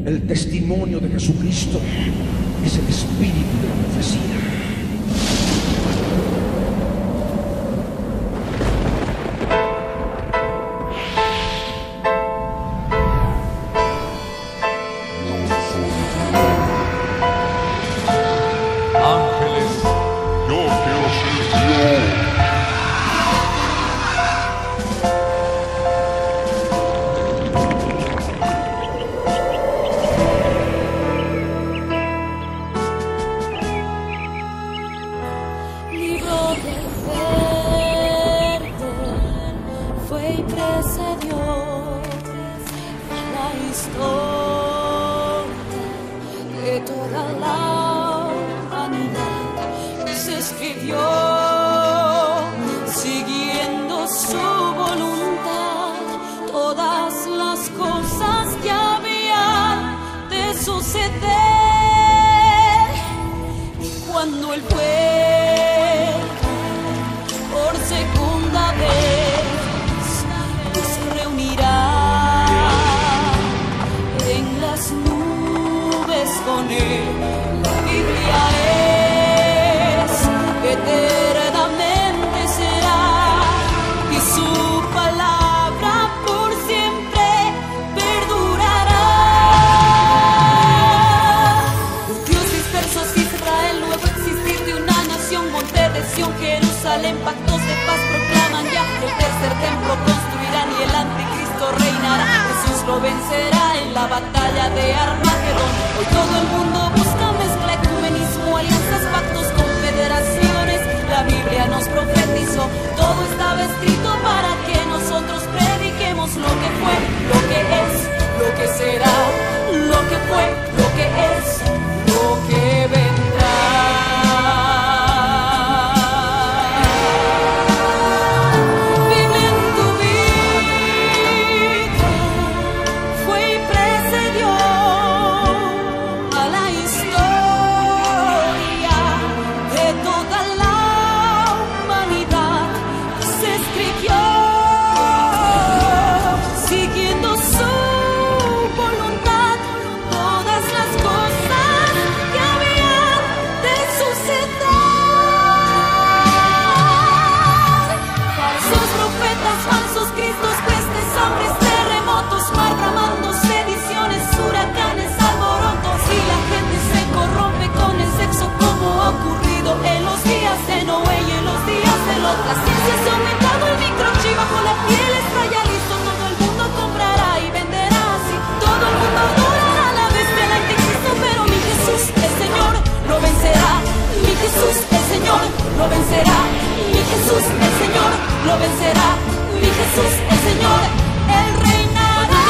El testimonio de Jesucristo es el espíritu de la profecía. Jerusalén, pactos de paz proclaman ya. El tercer templo construirán y el anticristo reinará. Jesús lo vencerá en la batalla de Armagedón. Hoy todo el mundo busca mezcla, ecumenismo, alianzas, pactos, confederaciones. La Biblia nos profetizó, todo estaba escrito para que nosotros prediquemos lo que fue, lo que es, lo que será, lo que fue, lo que es, lo que vendrá. La ciencia se ha aumentado, el microchip bajo la piel está ya listo. Todo el mundo comprará y venderá así. Todo el mundo adorará a la bestia del anticristo. Pero mi Jesús, el Señor, lo vencerá. Mi Jesús, el Señor, lo vencerá. Mi Jesús, el Señor, lo vencerá. Mi Jesús, el Señor, Él reinará.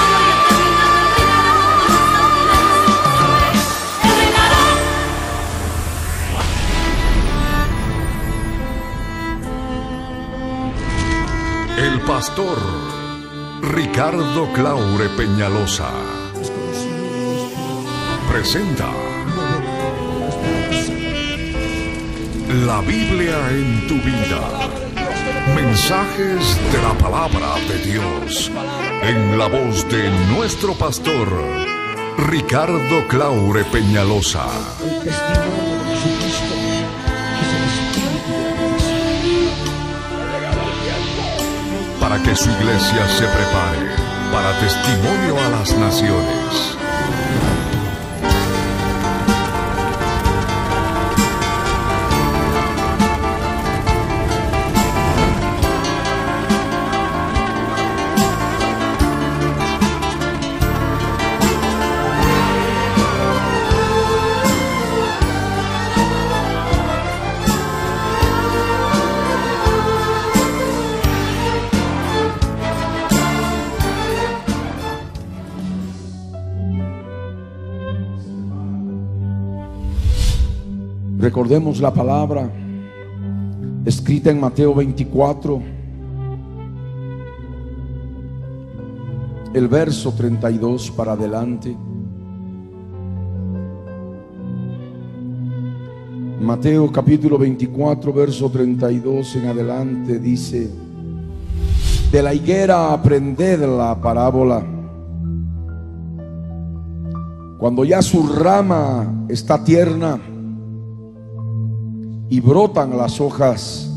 Él reinará. El pastor Ricardo Claure Peñalosa presenta La Biblia en tu vida. Mensajes de la palabra de Dios en la voz de nuestro pastor Ricardo Claure Peñalosa. El testimonio de Jesucristo es el espíritu de la profecía. Para que su iglesia se prepare para testimonio a las naciones. Recordemos la palabra escrita en Mateo 24, el verso 32 para adelante. Mateo capítulo 24, verso 32 en adelante dice: de la higuera aprended la parábola. Cuando ya su rama está tierna y brotan las hojas,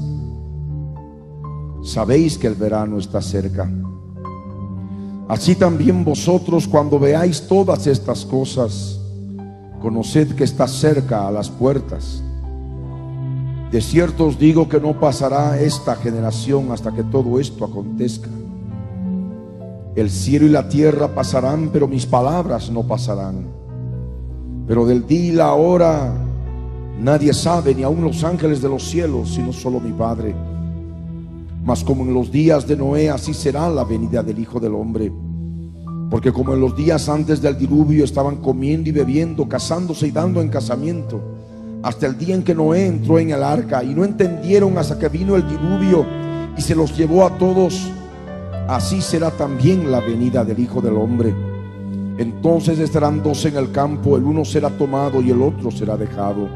sabéis que el verano está cerca. Así también vosotros, cuando veáis todas estas cosas, conoced que está cerca a las puertas. De cierto os digo que no pasará esta generación hasta que todo esto acontezca. El cielo y la tierra pasarán, pero mis palabras no pasarán. Pero del día y la hora nadie sabe, ni aun los ángeles de los cielos, sino solo mi Padre. Mas como en los días de Noé, así será la venida del Hijo del Hombre. Porque como en los días antes del diluvio estaban comiendo y bebiendo, casándose y dando en casamiento, hasta el día en que Noé entró en el arca, y no entendieron hasta que vino el diluvio y se los llevó a todos, así será también la venida del Hijo del Hombre. Entonces estarán dos en el campo, el uno será tomado y el otro será dejado.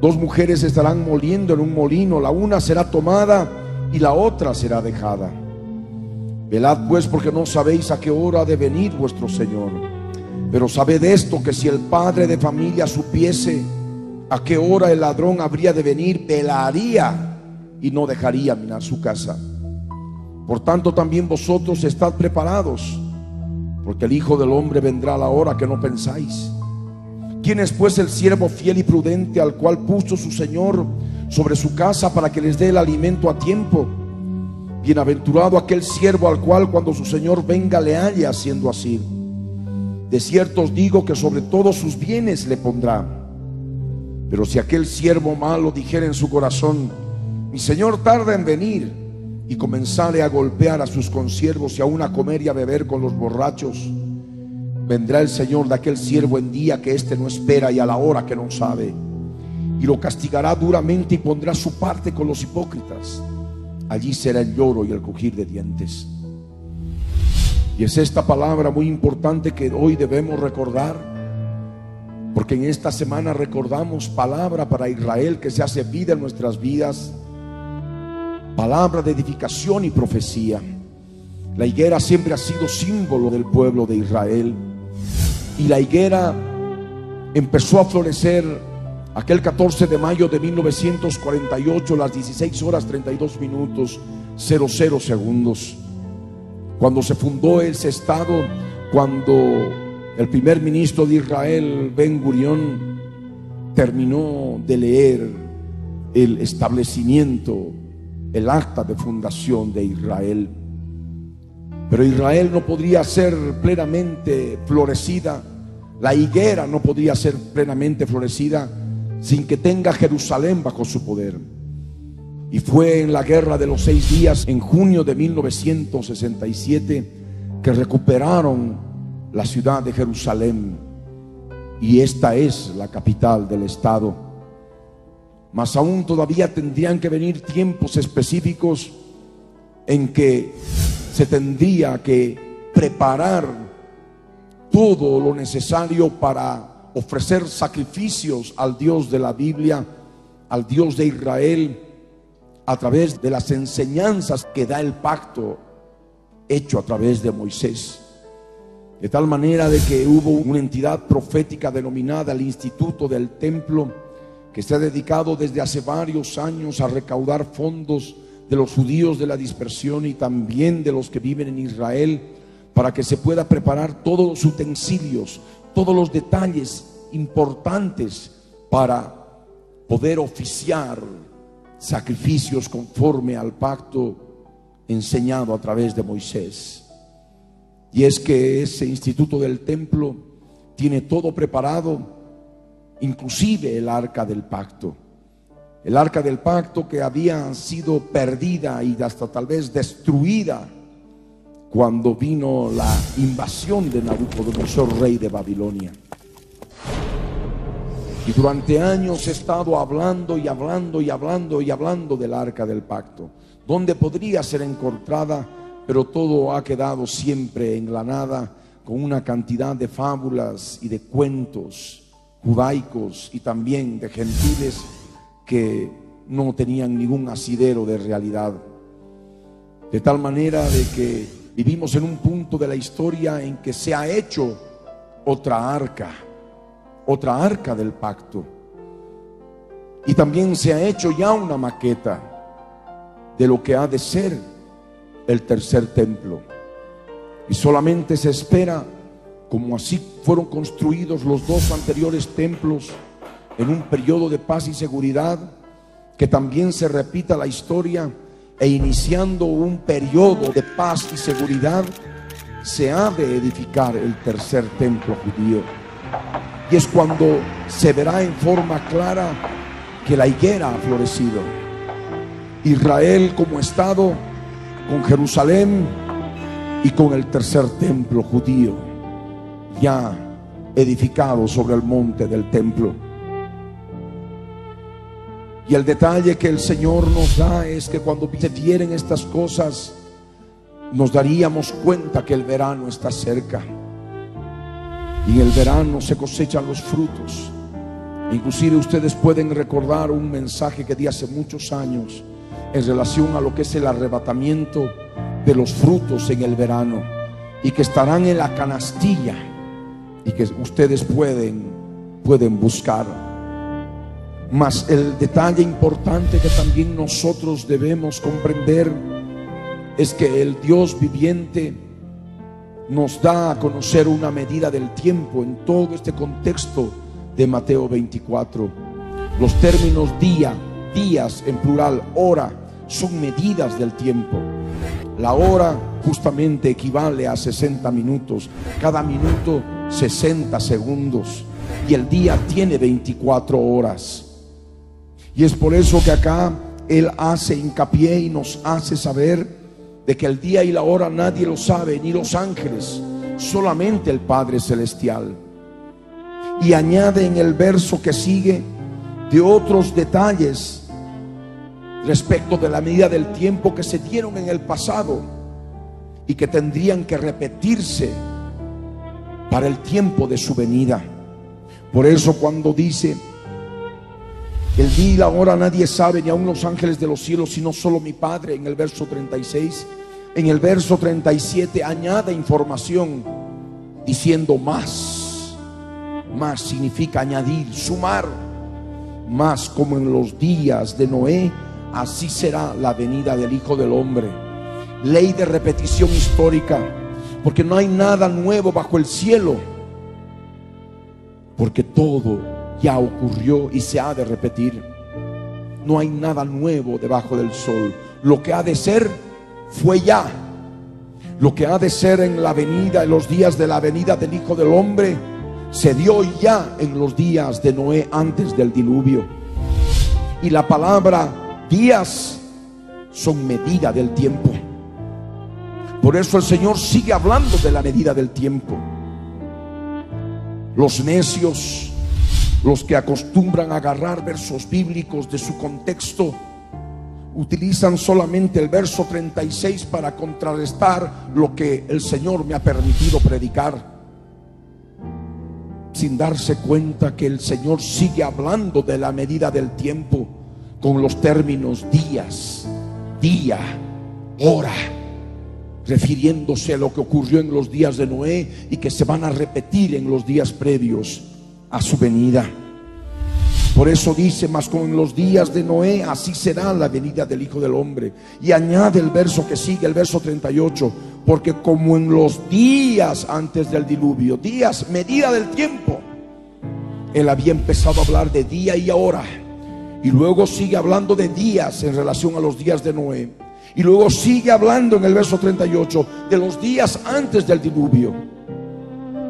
Dos mujeres estarán moliendo en un molino, la una será tomada y la otra será dejada. Velad pues, porque no sabéis a qué hora ha de venir vuestro Señor. Pero sabed esto, que si el padre de familia supiese a qué hora el ladrón habría de venir, velaría y no dejaría minar su casa. Por tanto también vosotros estad preparados, porque el Hijo del Hombre vendrá a la hora que no pensáis. ¿Quién es pues el siervo fiel y prudente al cual puso su Señor sobre su casa para que les dé el alimento a tiempo? Bienaventurado aquel siervo al cual cuando su Señor venga le halle haciendo así. De cierto os digo que sobre todos sus bienes le pondrá. Pero si aquel siervo malo dijera en su corazón: mi Señor tarda en venir, y comenzare a golpear a sus consiervos y aún a comer y a beber con los borrachos, vendrá el Señor de aquel siervo en día que éste no espera y a la hora que no sabe, y lo castigará duramente y pondrá su parte con los hipócritas. Allí será el lloro y el crujir de dientes. Y es esta palabra muy importante que hoy debemos recordar, porque en esta semana recordamos palabra para Israel que se hace vida en nuestras vidas, palabra de edificación y profecía. La higuera siempre ha sido símbolo del pueblo de Israel, y la higuera empezó a florecer aquel 14 de mayo de 1948, las 16 horas 32 minutos 00 segundos, cuando se fundó ese estado, cuando el primer ministro de Israel, Ben Gurión, terminó de leer el establecimiento, el acta de fundación de Israel. Pero Israel no podría ser plenamente florecida, la higuera no podría ser plenamente florecida sin que tenga Jerusalén bajo su poder. Y fue en la guerra de los 6 días, en junio de 1967, que recuperaron la ciudad de Jerusalén, y esta es la capital del estado. Mas aún todavía tendrían que venir tiempos específicos en que se tendría que preparar todo lo necesario para ofrecer sacrificios al Dios de la Biblia, al Dios de Israel, a través de las enseñanzas que da el pacto hecho a través de Moisés. De tal manera de que hubo una entidad profética denominada el Instituto del Templo, que se ha dedicado desde hace varios años a recaudar fondos de los judíos de la dispersión y también de los que viven en Israel, para que se pueda preparar todos los utensilios, todos los detalles importantes para poder oficiar sacrificios conforme al pacto enseñado a través de Moisés. Y es que ese Instituto del Templo tiene todo preparado, inclusive el arca del pacto. El arca del pacto que había sido perdida y hasta tal vez destruida cuando vino la invasión de Nabucodonosor, rey de Babilonia. Y durante años he estado hablando y hablando y hablando y hablando del arca del pacto, donde podría ser encontrada, pero todo ha quedado siempre en la nada, con una cantidad de fábulas y de cuentos judaicos y también de gentiles que no tenían ningún asidero de realidad. De tal manera de que vivimos en un punto de la historia en que se ha hecho otra arca del pacto. Y también se ha hecho ya una maqueta de lo que ha de ser el tercer templo. Y solamente se espera, como así fueron construidos los dos anteriores templos, en un periodo de paz y seguridad, que también se repita la historia, e iniciando un periodo de paz y seguridad, se ha de edificar el tercer templo judío. Y es cuando se verá en forma clara que la higuera ha florecido. Israel como estado, con Jerusalén y con el tercer templo judío ya edificado sobre el monte del templo. Y el detalle que el Señor nos da es que cuando se dieren estas cosas, nos daríamos cuenta que el verano está cerca. Y en el verano se cosechan los frutos. Inclusive ustedes pueden recordar un mensaje que di hace muchos años en relación a lo que es el arrebatamiento de los frutos en el verano, y que estarán en la canastilla y que ustedes pueden buscar. Mas el detalle importante que también nosotros debemos comprender es que el Dios viviente nos da a conocer una medida del tiempo en todo este contexto de Mateo 24. Los términos día, días en plural, hora, son medidas del tiempo. La hora justamente equivale a 60 minutos, cada minuto 60 segundos, y el día tiene 24 horas. Y es por eso que acá Él hace hincapié y nos hace saber de que el día y la hora nadie lo sabe, ni los ángeles, solamente el Padre Celestial. Y añade en el verso que sigue de otros detalles respecto de la medida del tiempo que se dieron en el pasado y que tendrían que repetirse para el tiempo de su venida. Por eso cuando dice: el día y la hora nadie sabe, ni aun los ángeles de los cielos, sino solo mi Padre, en el verso 36, en el verso 37 añade información diciendo más. Más significa añadir, sumar. Más como en los días de Noé, así será la venida del Hijo del Hombre. Ley de repetición histórica, porque no hay nada nuevo bajo el cielo, porque todo ya ocurrió y se ha de repetir. No hay nada nuevo debajo del sol. Lo que ha de ser fue ya. Lo que ha de ser en la venida, en los días de la venida del Hijo del Hombre, se dio ya en los días de Noé antes del diluvio. Y la palabra días son medida del tiempo. Por eso el Señor sigue hablando de la medida del tiempo. Los necios, los que acostumbran a agarrar versos bíblicos de su contexto, utilizan solamente el verso 36 para contrarrestar lo que el Señor me ha permitido predicar, sin darse cuenta que el Señor sigue hablando de la medida del tiempo con los términos días, día, hora, refiriéndose a lo que ocurrió en los días de Noé y que se van a repetir en los días previos a su venida. Por eso dice: mas como en los días de Noé, así será la venida del Hijo del Hombre. Y añade el verso que sigue, el verso 38, porque como en los días antes del diluvio, días, medida del tiempo. Él había empezado a hablar de día y hora, y luego sigue hablando de días en relación a los días de Noé, y luego sigue hablando en el verso 38 de los días antes del diluvio,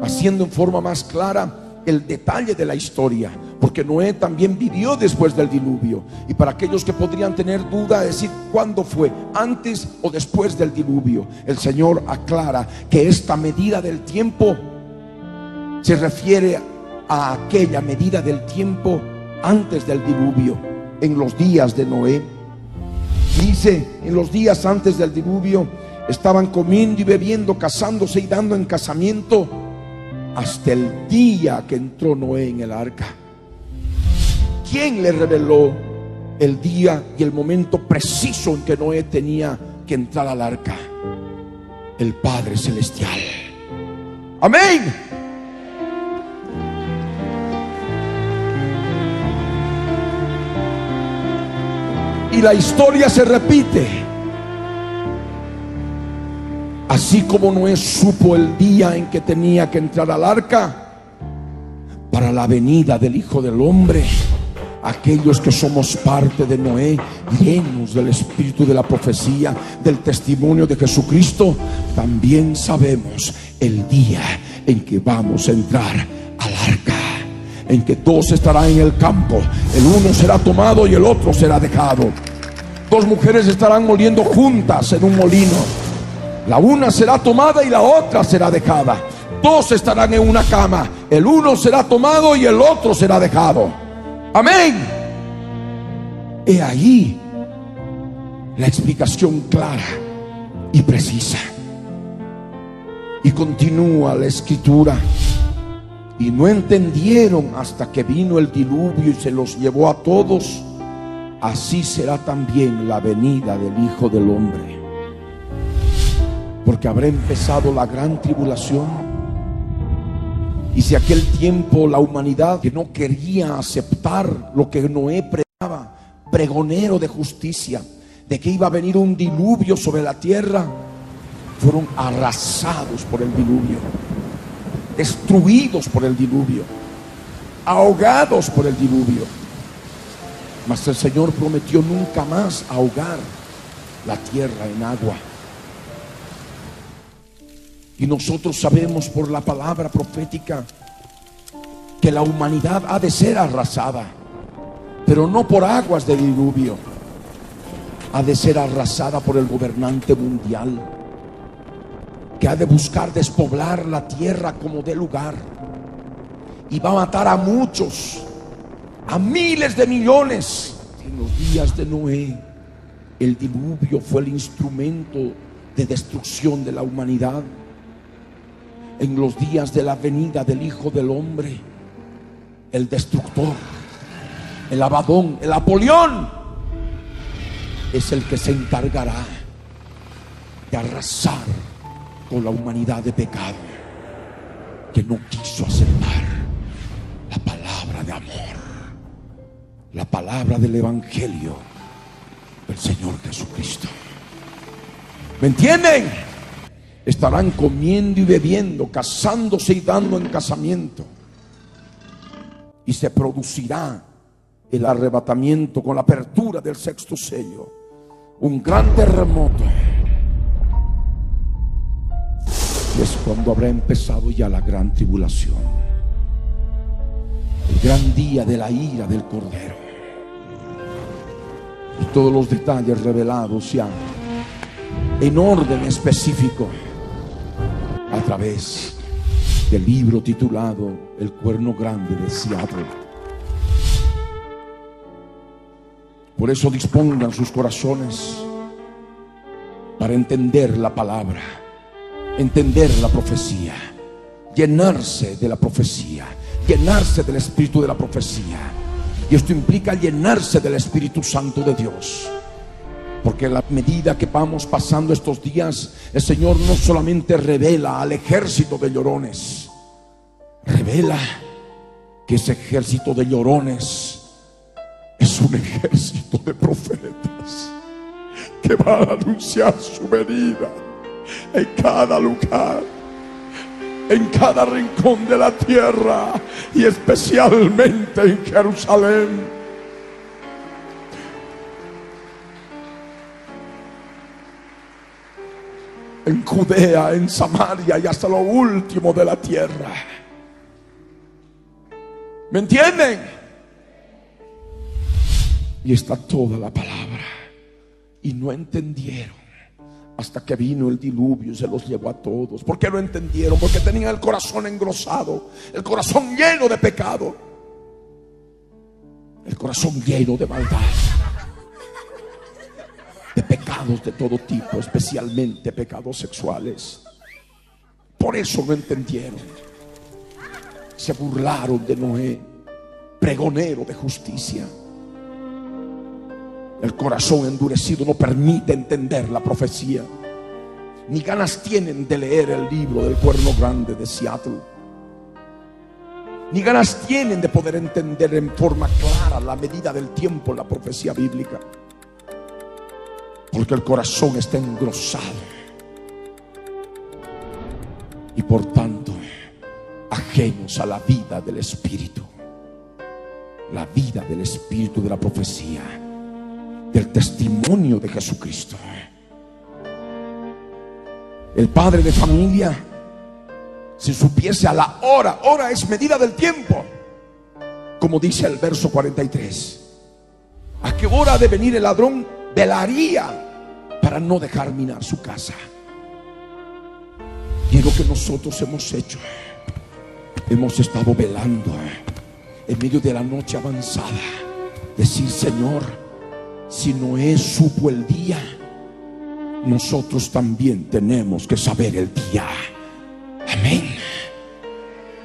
haciendo en forma más clara el detalle de la historia, porque Noé también vivió después del diluvio. Y para aquellos que podrían tener duda, decir cuándo fue, antes o después del diluvio, el Señor aclara que esta medida del tiempo se refiere a aquella medida del tiempo antes del diluvio, en los días de Noé. Dice: en los días antes del diluvio estaban comiendo y bebiendo, casándose y dando en casamiento, hasta el día que entró Noé en el arca. ¿Quién le reveló el día y el momento preciso en que Noé tenía que entrar al arca? El Padre Celestial. Amén. la historia se repite. Así como Noé supo el día en que tenía que entrar al arca, para la venida del Hijo del Hombre, aquellos que somos parte de Noé, llenos del espíritu de la profecía, del testimonio de Jesucristo, también sabemos el día en que vamos a entrar al arca, en que dos estarán en el campo, el uno será tomado y el otro será dejado. Dos mujeres estarán moliendo juntas en un molino, la una será tomada y la otra será dejada. Dos estarán en una cama, el uno será tomado y el otro será dejado. Amén. He ahí la explicación clara y precisa. Y continúa la escritura: y no entendieron hasta que vino el diluvio y se los llevó a todos. Así será también la venida del Hijo del Hombre. Porque habrá empezado la gran tribulación. Y si aquel tiempo la humanidad, que no quería aceptar lo que Noé predicaba, pregonero de justicia, de que iba a venir un diluvio sobre la tierra, fueron arrasados por el diluvio, destruidos por el diluvio, ahogados por el diluvio. Mas el Señor prometió nunca más ahogar la tierra en agua. Y nosotros sabemos por la palabra profética que la humanidad ha de ser arrasada, pero no por aguas de diluvio. Ha de ser arrasada por el gobernante mundial, que ha de buscar despoblar la tierra como dé lugar, y va a matar a muchos, a miles de millones. En los días de Noé, el diluvio fue el instrumento de destrucción de la humanidad. En los días de la venida del Hijo del Hombre, el destructor, el Abadón, el Apolión, es el que se encargará de arrasar con la humanidad de pecado, que no quiso aceptar la palabra de amor, la palabra del Evangelio del Señor Jesucristo. ¿Me entienden? Estarán comiendo y bebiendo, casándose y dando en casamiento, y se producirá el arrebatamiento con la apertura del sexto sello, un gran terremoto. Y es cuando habrá empezado ya la gran tribulación, el gran día de la ira del Cordero, y todos los detalles revelados ya en orden específico a través del libro titulado El Cuerno Grande de Seattle. Por eso dispongan sus corazones para entender la palabra, entender la profecía, llenarse de la profecía, llenarse del espíritu de la profecía. Y esto implica llenarse del Espíritu Santo de Dios. Porque a la medida que vamos pasando estos días, el Señor no solamente revela al ejército de llorones, revela que ese ejército de llorones es un ejército de profetas que van a anunciar su venida en cada lugar, en cada rincón de la tierra, y especialmente en Jerusalén. En Judea, en Samaria y hasta lo último de la tierra. ¿Me entienden? Y está toda la palabra. Y no entendieron hasta que vino el diluvio y se los llevó a todos. ¿Por qué no entendieron? Porque tenían el corazón engrosado, el corazón lleno de pecado, el corazón lleno de maldad, de pecados de todo tipo, especialmente pecados sexuales. Por eso no entendieron. Se burlaron de Noé, pregonero de justicia. El corazón endurecido no permite entender la profecía, ni ganas tienen de leer el libro del Cuerno Grande de Seattle, ni ganas tienen de poder entender en forma clara la medida del tiempo la profecía bíblica. porque el corazón está engrosado y por tanto ajenos a la vida del Espíritu, la vida del Espíritu de la profecía, del testimonio de Jesucristo. El padre de familia, si supiese a la hora, hora es medida del tiempo, como dice el verso 43, a qué hora ha de venir el ladrón, velaría para no dejar minar su casa. Y es lo que nosotros hemos hecho. Hemos estado velando en medio de la noche avanzada, decir: Señor, si Noé supo el día, nosotros también tenemos que saber el día. Amén.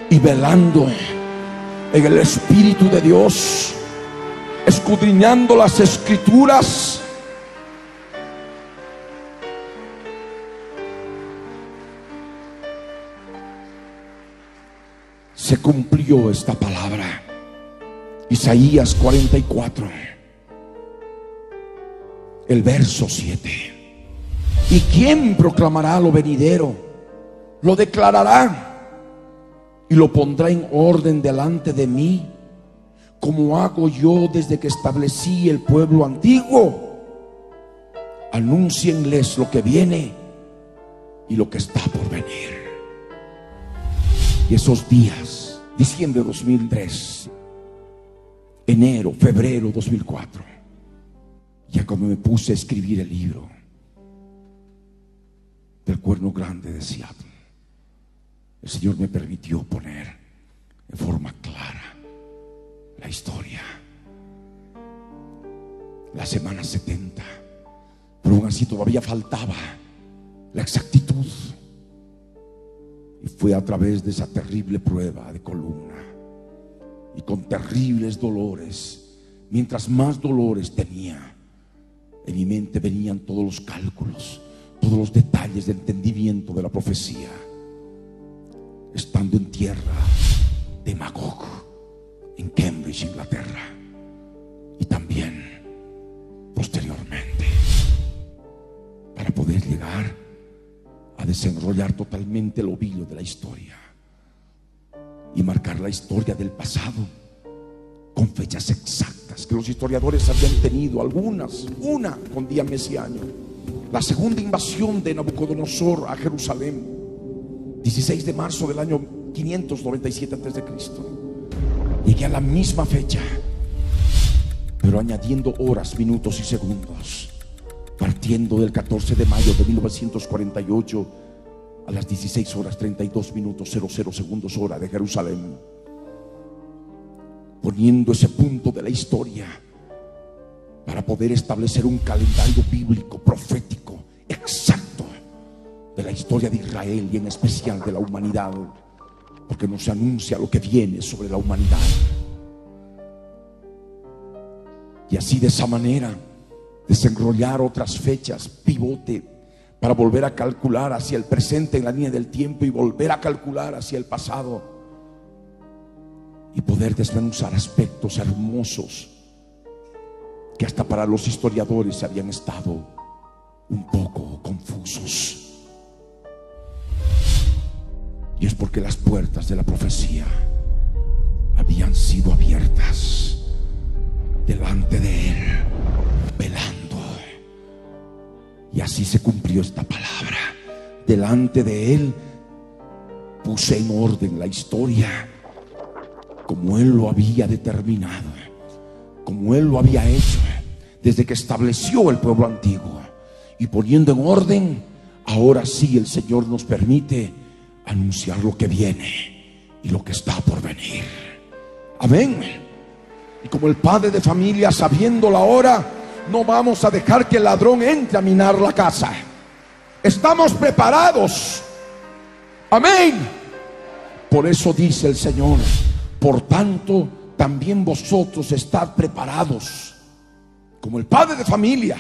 Y velando en el Espíritu de Dios, escudriñando las Escrituras, se cumplió esta palabra. Isaías 44, el verso 7. ¿Y quién proclamará lo venidero? Lo declarará y lo pondrá en orden delante de mí, como hago yo desde que establecí el pueblo antiguo. Anúncienles lo que viene y lo que está por venir. Y esos días, diciembre 2003, enero, febrero 2004, ya como me puse a escribir el libro del Cuerno Grande de Seattle, el Señor me permitió poner en forma clara la historia, la semana 70, pero aún así todavía faltaba la exactitud. Y fue a través de esa terrible prueba de columna y con terribles dolores. Mientras más dolores tenía, en mi mente venían todos los cálculos, todos los detalles de entendimiento de la profecía, estando en tierra de Magog, en Cambridge, Inglaterra, y también posteriormente, para poder llegar a desenrollar totalmente el ovillo de la historia y marcar la historia del pasado con fechas exactas que los historiadores habían tenido, algunas, una con día, mes y año. La segunda invasión de Nabucodonosor a Jerusalén, 16 de marzo del año 597 a.C. Llegué a la misma fecha, pero añadiendo horas, minutos y segundos, partiendo del 14 de mayo de 1948 a las 16 horas 32 minutos 00 segundos hora de Jerusalén, poniendo ese punto de la historia para poder establecer un calendario bíblico profético exacto de la historia de Israel y en especial de la humanidad, porque nos anuncia lo que viene sobre la humanidad. Y así, de esa manera, desenrollar otras fechas pivote para volver a calcular hacia el presente en la línea del tiempo y volver a calcular hacia el pasado y poder desmenuzar aspectos hermosos que hasta para los historiadores habían estado un poco confusos. Y es porque las puertas de la profecía habían sido abiertas delante de Él, velando. Y así se cumplió esta palabra. Delante de Él puse en orden la historia como Él lo había determinado, como Él lo había hecho desde que estableció el pueblo antiguo. Y poniendo en orden, ahora sí el Señor nos permite anunciar lo que viene y lo que está por venir. Amén. Y como el padre de familia, sabiendo la hora, no vamos a dejar que el ladrón entre a minar la casa. Estamos preparados. Amén. Por eso dice el Señor: por tanto, también vosotros estad preparados, como el padre de familia.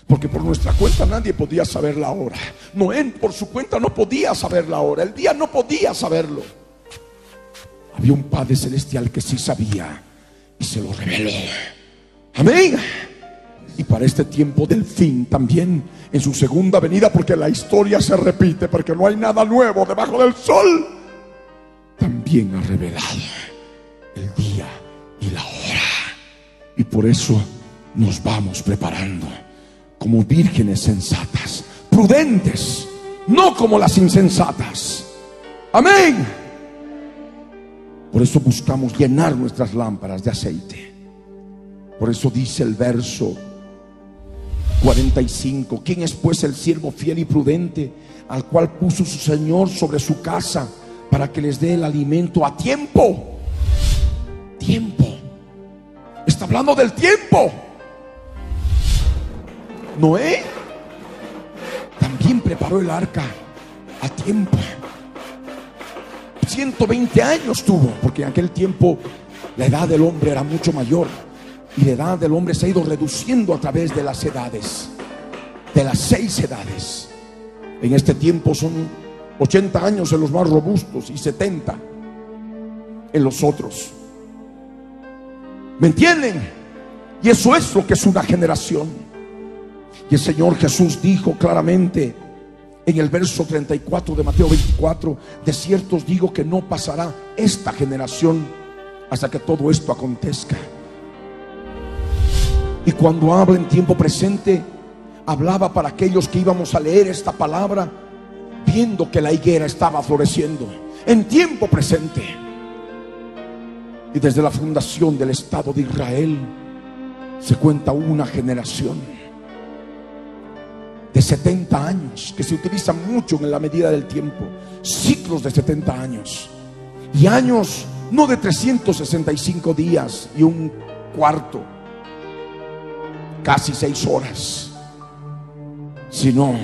Porque por nuestra cuenta nadie podía saber la hora. Noé por su cuenta no podía saber la hora. El día no podía saberlo. Había un Padre celestial que sí sabía y se lo reveló. Amén. y para este tiempo del fin también, en su segunda venida, porque la historia se repite, porque no hay nada nuevo debajo del sol, también ha revelado el día y la hora. Y por eso nos vamos preparando como vírgenes sensatas, prudentes, no como las insensatas. Amén. Por eso buscamos llenar nuestras lámparas de aceite. Por eso dice el verso 45: ¿quién es pues el siervo fiel y prudente, al cual puso su Señor sobre su casa, para que les dé el alimento a tiempo? Tiempo. Está hablando del tiempo. Noé también preparó el arca a tiempo. 120 años tuvo, porque en aquel tiempo la edad del hombre era mucho mayor, y la edad del hombre se ha ido reduciendo a través de las edades, de las 6 edades. En este tiempo son 80 años en los más robustos y 70 en los otros. ¿Me entienden? Y eso es lo que es una generación. Y el Señor Jesús dijo claramente en el verso 34 de Mateo 24: de cierto os digo que no pasará esta generación hasta que todo esto acontezca. Y cuando habla en tiempo presente, hablaba para aquellos que íbamos a leer esta palabra viendo que la higuera estaba floreciendo en tiempo presente. Y desde la fundación del Estado de Israel se cuenta una generación de 70 años, que se utiliza mucho en la medida del tiempo. Ciclos de 70 años. Y años no de 365 días y un cuarto, casi 6 horas, sino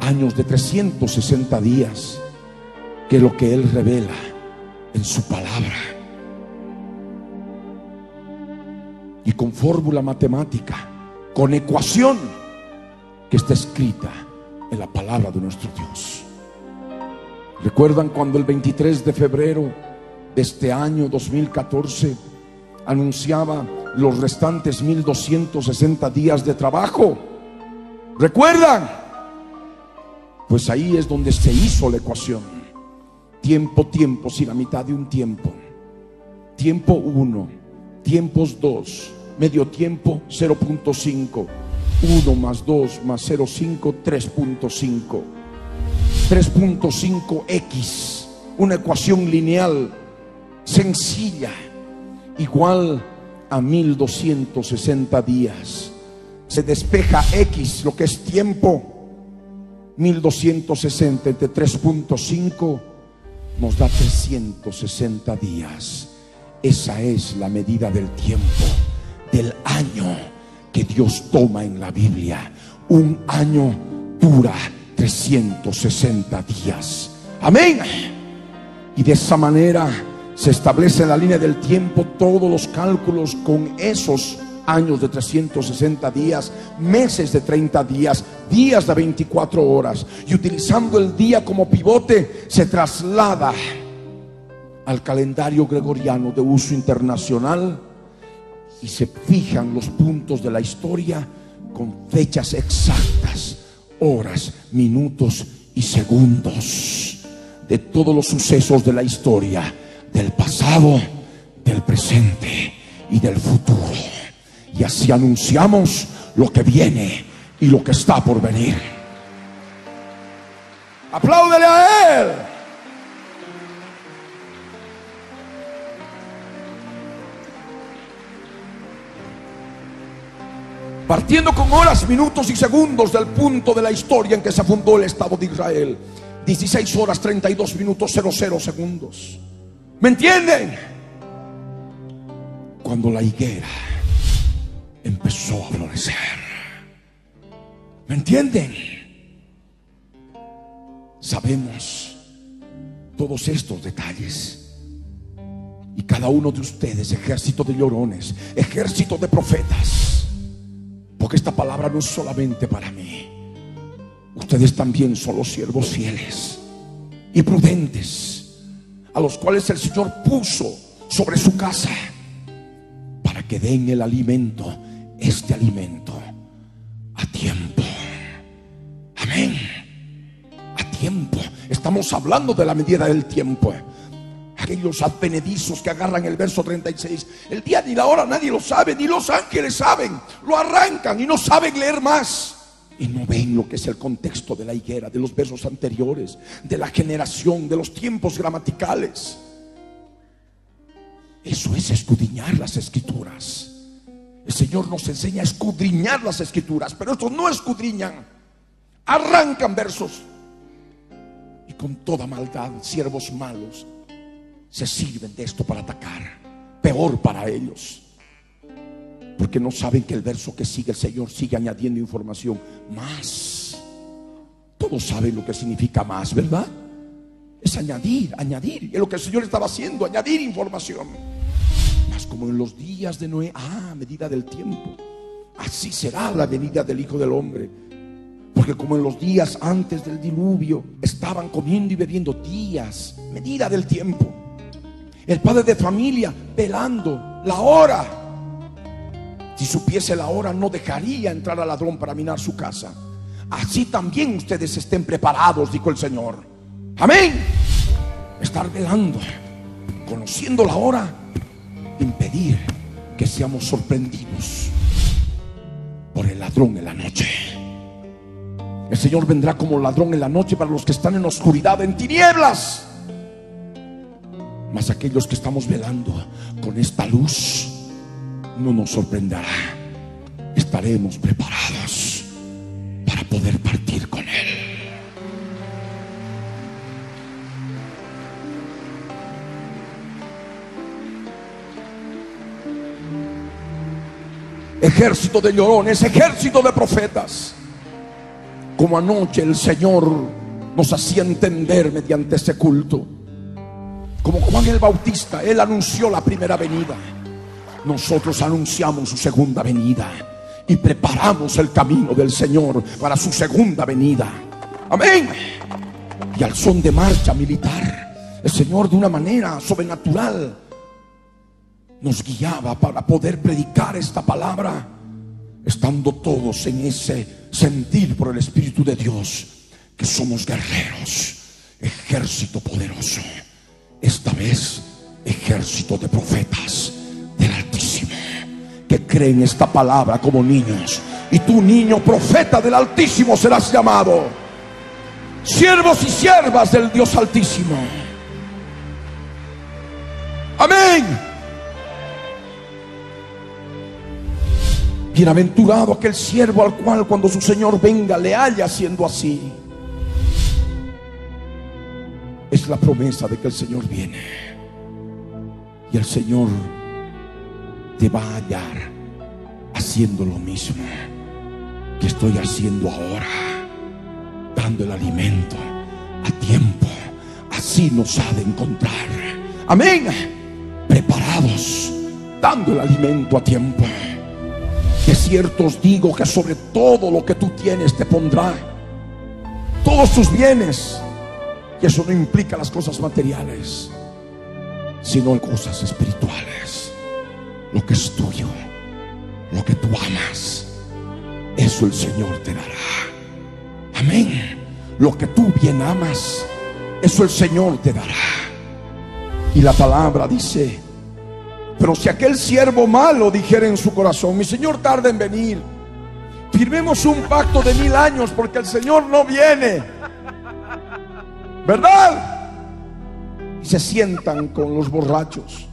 años de 360 días, que es lo que Él revela en su palabra. Y con fórmula matemática, con ecuación que está escrita en la palabra de nuestro Dios. ¿Recuerdan cuando el 23 de febrero de este año 2014 anunciaba los restantes 1260 días de trabajo? ¿Recuerdan? Pues ahí es donde se hizo la ecuación. Tiempo, tiempos y la mitad de un tiempo. Tiempo 1, tiempos 2, medio tiempo 0.5. 1 más 2 más 0.5, 3.5. 3.5x, una ecuación lineal sencilla, igual a 1260 días. Se despeja x, lo que es tiempo. 1260 entre 3.5 nos da 360 días. Esa es la medida del tiempo, del año que Dios toma en la Biblia. Un año dura 360 días. Amén. Y de esa manera se establece en la línea del tiempo todos los cálculos con esos años de 360 días, meses de 30 días, días de 24 horas. Y utilizando el día como pivote, se traslada al calendario gregoriano de uso internacional y se fijan los puntos de la historia con fechas exactas, horas, minutos y segundos de todos los sucesos de la historia, del pasado, del presente y del futuro. Y así anunciamos lo que viene y lo que está por venir. Apláudele a Él. Partiendo con horas, minutos y segundos del punto de la historia en que se fundó el Estado de Israel. 16 horas 32 minutos 00 segundos. ¿Me entienden? Cuando la higuera empezó a florecer. ¿Me entienden? Sabemos todos estos detalles. Y cada uno de ustedes, ejército de llorones, ejército de profetas, porque esta palabra no es solamente para mí. Ustedes también son los siervos fieles y prudentes, a los cuales el Señor puso sobre su casa para que den el alimento, este alimento a tiempo. Amén. A tiempo. Estamos hablando de la medida del tiempo. Aquellos advenedizos que agarran el verso 36, el día ni la hora nadie lo sabe, ni los ángeles saben, lo arrancan y no saben leer más. Y no ven lo que es el contexto de la higuera, de los versos anteriores, de la generación, de los tiempos gramaticales. Eso es escudriñar las escrituras. El Señor nos enseña a escudriñar las escrituras, pero estos no escudriñan, arrancan versos. Y con toda maldad, siervos malos se sirven de esto para atacar. Peor para ellos, porque no saben que el verso que sigue, el Señor sigue añadiendo información. Más. Todos saben lo que significa más, ¿verdad? Es añadir, añadir. Y es lo que el Señor estaba haciendo, añadir información. Más como en los días de Noé, a medida del tiempo, así será la venida del Hijo del Hombre. Porque como en los días antes del diluvio estaban comiendo y bebiendo, días, medida del tiempo. El padre de familia velando la hora. Si supiese la hora, no dejaría entrar al ladrón para minar su casa. Así también ustedes estén preparados, dijo el Señor. Amén. Estar velando, conociendo la hora, impedir que seamos sorprendidos por el ladrón en la noche. El Señor vendrá como ladrón en la noche para los que están en oscuridad, en tinieblas. Mas aquellos que estamos velando con esta luz, no nos sorprenderá. Estaremos preparados para poder partir con Él. Ejército de llorones, ejército de profetas. Como anoche el Señor nos hacía entender mediante ese culto. Como Juan el Bautista, Él anunció la primera venida. Nosotros anunciamos su segunda venida y preparamos el camino del Señor para su segunda venida. Amén. Y al son de marcha militar, el Señor de una manera sobrenatural nos guiaba para poder predicar esta palabra, estando todos en ese sentir por el Espíritu de Dios, que somos guerreros, ejército poderoso. Esta vez ejército de profetas del Altísimo, que creen esta palabra como niños. Y tú, niño profeta del Altísimo, serás llamado. Siervos y siervas del Dios Altísimo. Amén. Bienaventurado aquel siervo al cual cuando su Señor venga le haya haciendo así. Es la promesa de que el Señor viene. Y el Señor te va a hallar haciendo lo mismo que estoy haciendo ahora, dando el alimento a tiempo. Así nos ha de encontrar. Amén. Preparados, dando el alimento a tiempo. De cierto os digo que sobre todo lo que tú tienes te pondrá, todos tus bienes. Y eso no implica las cosas materiales, sino cosas espirituales. Lo que es tuyo, lo que tú amas, eso el Señor te dará. Amén. Lo que tú bien amas, eso el Señor te dará. Y la palabra dice: pero si aquel siervo malo dijera en su corazón, mi Señor tarda en venir, firmemos un pacto de 1000 años, porque el Señor no viene, ¿verdad? Y se sientan con los borrachos.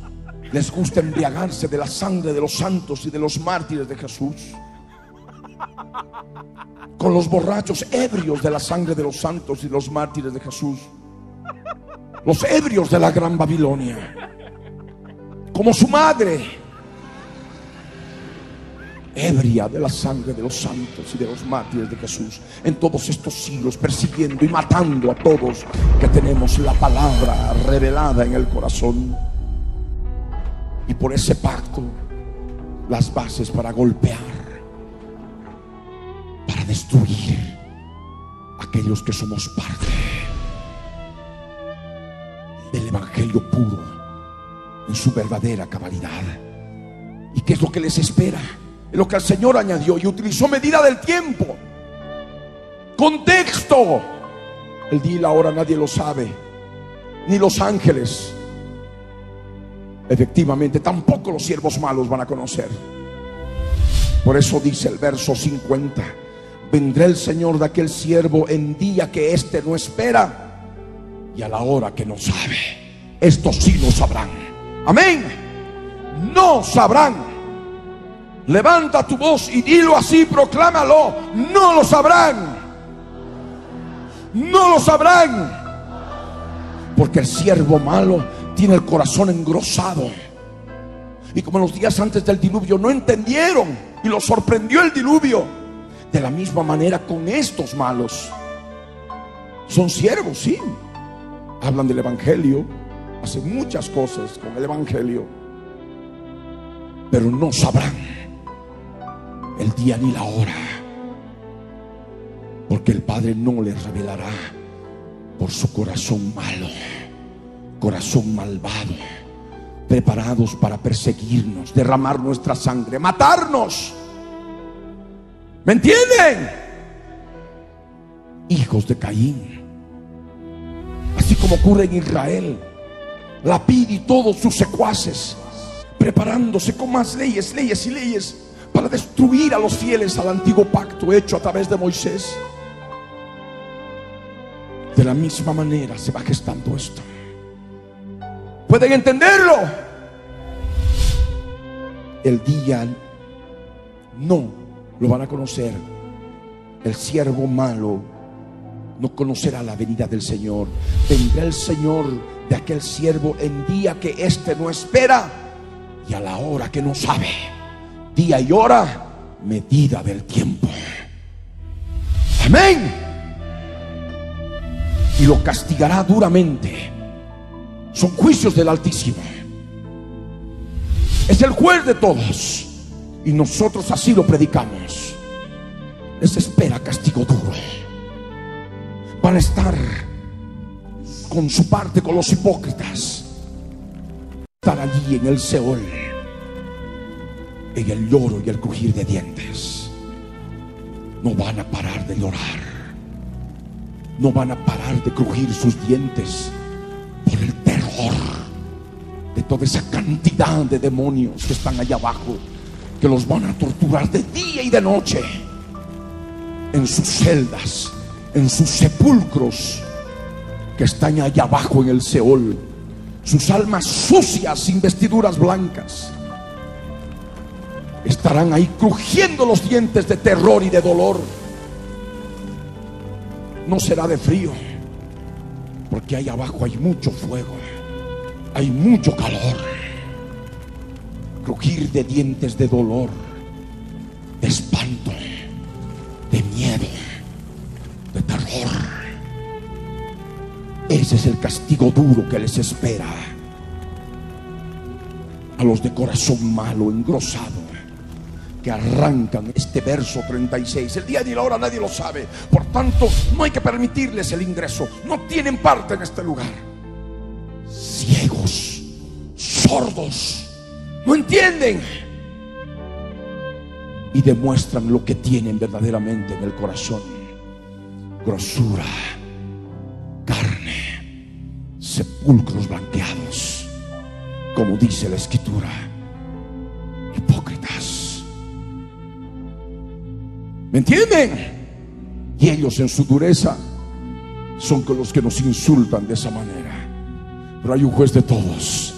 Les gusta embriagarse de la sangre de los santos y de los mártires de Jesús. Con los borrachos ebrios de la sangre de los santos y los mártires de Jesús. Los ebrios de la gran Babilonia. Como su madre, ebria de la sangre de los santos y de los mártires de Jesús, en todos estos siglos, persiguiendo y matando a todos que tenemos la palabra revelada en el corazón. Y por ese pacto, las bases para golpear, para destruir aquellos que somos parte del evangelio puro en su verdadera cabalidad. ¿Y qué es lo que les espera? Es lo que el Señor añadió y utilizó medida del tiempo, contexto. El día y la hora nadie lo sabe, ni los ángeles. Efectivamente, tampoco los siervos malos van a conocer. Por eso dice el verso 50: vendrá el Señor de aquel siervo en día que éste no espera y a la hora que no sabe. Estos sí lo sabrán. Amén. No sabrán. Levanta tu voz y dilo así, proclámalo. No lo sabrán. No lo sabrán. Porque el siervo malo tiene el corazón engrosado. Y como en los días antes del diluvio no entendieron y los sorprendió el diluvio, de la misma manera con estos malos. Son siervos, sí, hablan del evangelio, hacen muchas cosas con el evangelio, pero no sabrán el día ni la hora, porque el Padre no les revelará por su corazón malo, corazón malvado, preparados para perseguirnos, derramar nuestra sangre, matarnos. ¿Me entienden? Hijos de Caín. Así como ocurre en Israel, Lapid y todos sus secuaces preparándose con más leyes y leyes para destruir a los fieles al antiguo pacto hecho a través de Moisés. De la misma manera se va gestando esto. ¿Pueden entenderlo? El día no lo van a conocer. El siervo malo no conocerá la venida del Señor. Vendrá el Señor de aquel siervo en día que éste no espera y a la hora que no sabe. Día y hora, medida del tiempo. Amén. Y lo castigará duramente. Son juicios del Altísimo. Es el juez de todos. Y nosotros así lo predicamos. Les espera castigo duro. Van a estar con su parte con los hipócritas. Estar allí en el Seol, en el lloro y el crujir de dientes. No van a parar de llorar. No van a parar de crujir sus dientes por el terror de toda esa cantidad de demonios que están allá abajo, que los van a torturar de día y de noche en sus celdas, en sus sepulcros que están allá abajo en el Seol. Sus almas sucias, sin vestiduras blancas, estarán ahí crujiendo los dientes de terror y de dolor. No será de frío, porque ahí abajo hay mucho fuego, hay mucho calor. Crujir de dientes de dolor, de espanto, de miedo, de terror. Ese es el castigo duro que les espera a los de corazón malo, engrosado, que arrancan este verso 36. El día ni la hora nadie lo sabe, por tanto no hay que permitirles el ingreso. No tienen parte en este lugar. Ciegos, sordos, no entienden y demuestran lo que tienen verdaderamente en el corazón: grosura, carne, sepulcros blanqueados, como dice la Escritura. Hipócritas, ¿me entienden? Y ellos en su dureza son con los que nos insultan de esa manera. Pero hay un juez de todos.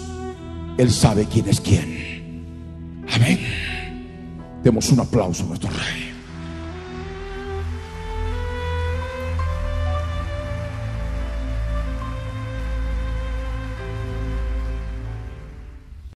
Él sabe quién es quién. Amén. Demos un aplauso a nuestro Rey.